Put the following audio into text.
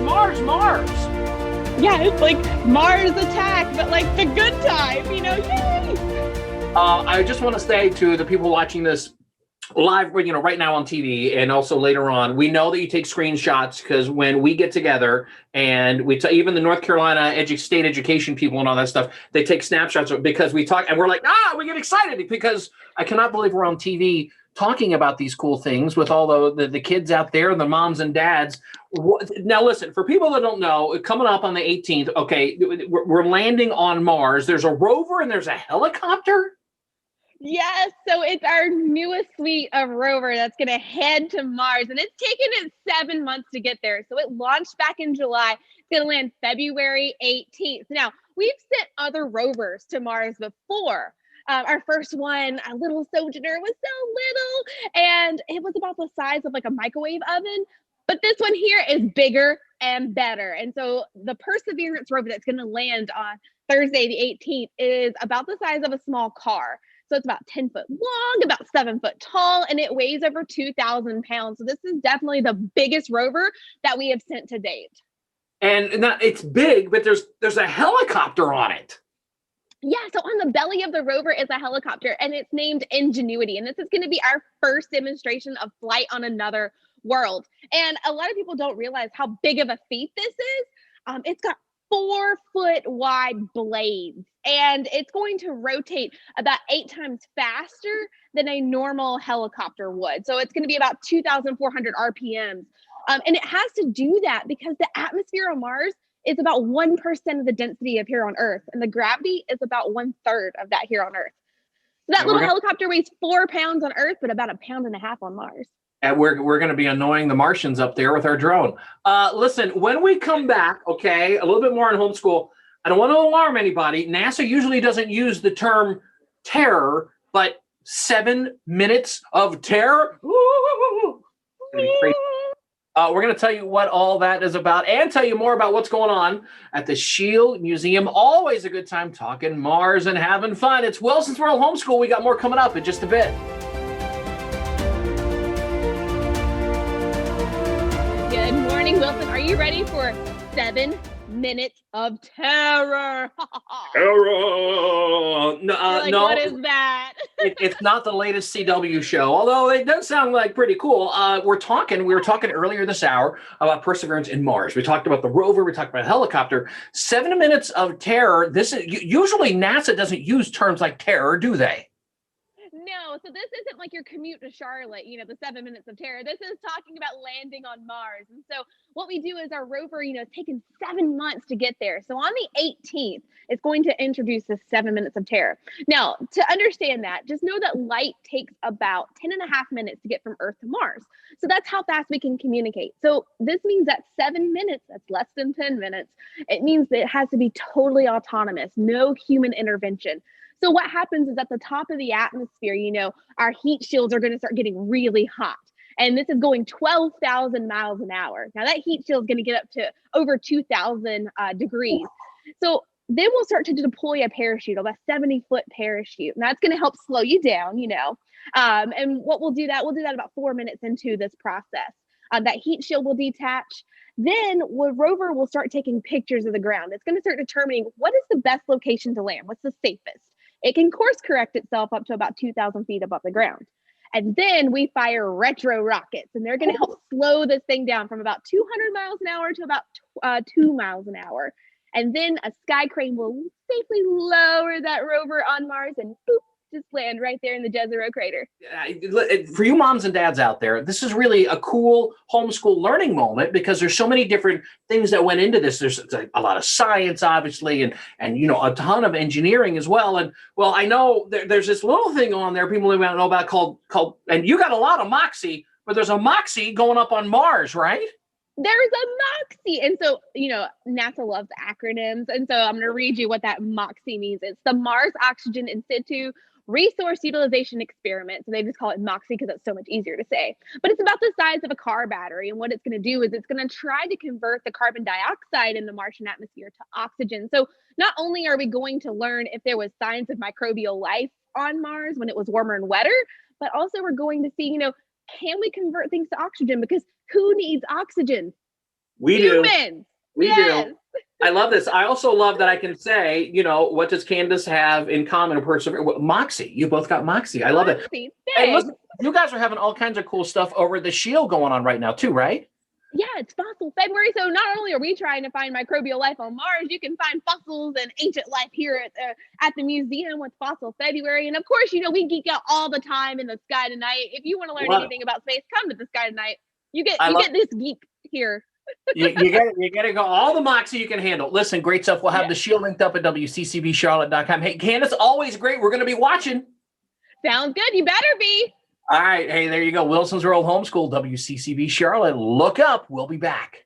Mars. Yeah, it's like Mars Attack, but like the good time, yay! I just want to say to the people watching this live, right now on TV and also later on, we know that you take screenshots because when we get together and even the North Carolina state education people and all that stuff, they take snapshots because we talk and we're like, we get excited because I cannot believe we're on TV talking about these cool things with all the kids out there, the moms and dads. Now, listen, for people that don't know, coming up on the 18th, okay, we're landing on Mars. There's a rover and there's a helicopter. Yes, so it's our newest suite of Rover that's going to head to Mars, and it's taken it 7 months to get there. So it launched back in July. It's going to land February 18th. Now, we've sent other rovers to Mars before. Our first one, our little Sojourner, was so little, and it was about the size of like a microwave oven. But this one here is bigger and better. And so the Perseverance rover that's going to land on Thursday, the 18th, is about the size of a small car. So it's about 10 foot long, about 7 foot tall, and it weighs over 2,000 pounds. So this is definitely the biggest rover that we have sent to date. And it's big, but there's a helicopter on it. Yeah, so on the belly of the rover is a helicopter, and it's named Ingenuity. And this is going to be our first demonstration of flight on another world. And a lot of people don't realize how big of a feat this is. It's got 4 foot wide blades, and it's going to rotate about 8 times faster than a normal helicopter would. So it's going to be about 2,400 RPMs. And it has to do that because the atmosphere on Mars is about 1% of the density of here on Earth, and the gravity is about 1/3 of that here on Earth. So that little helicopter weighs 4 pounds on Earth, but about 1.5 pounds on Mars. And we're going to be annoying the Martians up there with our drone. Listen, when we come back, okay, a little bit more on homeschool. I don't want to alarm anybody. NASA usually doesn't use the term terror, but 7 minutes of terror. Ooh, we're going to tell you what all that is about and tell you more about what's going on at the Shield Museum. Always a good time talking Mars and having fun. It's Wilson's World Homeschool. We got more coming up in just a bit. Good morning, Wilson. Are you ready for 7 minutes of terror? Terror! No, what is that? It's not the latest CW show, although it does sound like pretty cool. We were talking earlier this hour about Perseverance in Mars. We talked about the rover. We talked about a helicopter. 7 minutes of terror. This is usually NASA doesn't use terms like terror, do they? No, so this isn't like your commute to Charlotte, the 7 minutes of terror. This is talking about landing on Mars. And so what we do is our rover, it's taken 7 months to get there. So on the 18th, it's going to introduce this 7 minutes of terror. Now, to understand that, just know that light takes about 10.5 minutes to get from Earth to Mars. So that's how fast we can communicate. So this means that 7 minutes, that's less than 10 minutes. It means that it has to be totally autonomous, no human intervention. So what happens is at the top of the atmosphere, our heat shields are going to start getting really hot. And this is going 12,000 miles an hour. Now that heat shield is going to get up to over 2,000 degrees. So then we'll start to deploy a parachute, about 70-foot parachute. And that's going to help slow you down, And what we'll do that about 4 minutes into this process. That heat shield will detach. Then the rover will start taking pictures of the ground. It's going to start determining what is the best location to land, what's the safest. It can course correct itself up to about 2,000 feet above the ground. And then we fire retro rockets, and they're going to help slow this thing down from about 200 miles an hour to about 2 miles an hour. And then a sky crane will safely lower that rover on Mars and boop, just land right there in the Jezero crater. For you moms and dads out there, this is really a cool homeschool learning moment because there's so many different things that went into this. There's a lot of science, obviously, and a ton of engineering as well. And well, I know there's this little thing on there people don't know about called, and you got a lot of moxie, but there's a moxie going up on Mars, right? There's a moxie. And so, NASA loves acronyms. And so I'm going to read you what that moxie means. It's the Mars Oxygen In Situ Resource Utilization Experiment. So they just call it MOXIE because it's so much easier to say. But it's about the size of a car battery. And what it's going to do is it's going to try to convert the carbon dioxide in the Martian atmosphere to oxygen. So not only are we going to learn if there was signs of microbial life on Mars when it was warmer and wetter, but also we're going to see, can we convert things to oxygen? Because who needs oxygen? We do. Humans. We Yes. do. I love this. I also love that I can say, you know, what does Candice have in common? Moxie. You both got Moxie. I love it. Moxie, And thanks. listen, you guys are having all kinds of cool stuff over at the Shield going on right now too, right? Yeah, it's Fossil February. So not only are we trying to find microbial life on Mars, you can find fossils and ancient life here at the museum with Fossil February. And of course, you know, we geek out all the time in the Sky Tonight. If you want to learn Love anything about space, come to the Sky Tonight. You get love this geek here. you got to go all the Moxie you can handle. Listen, great stuff. We'll have the Shield linked up at WCCBCharlotte.com. Hey, Candice, always great. We're going to be watching. Sounds good. You better be. All right. Hey, there you go. Wilson's World Homeschool, WCCB Charlotte. Look up. We'll be back.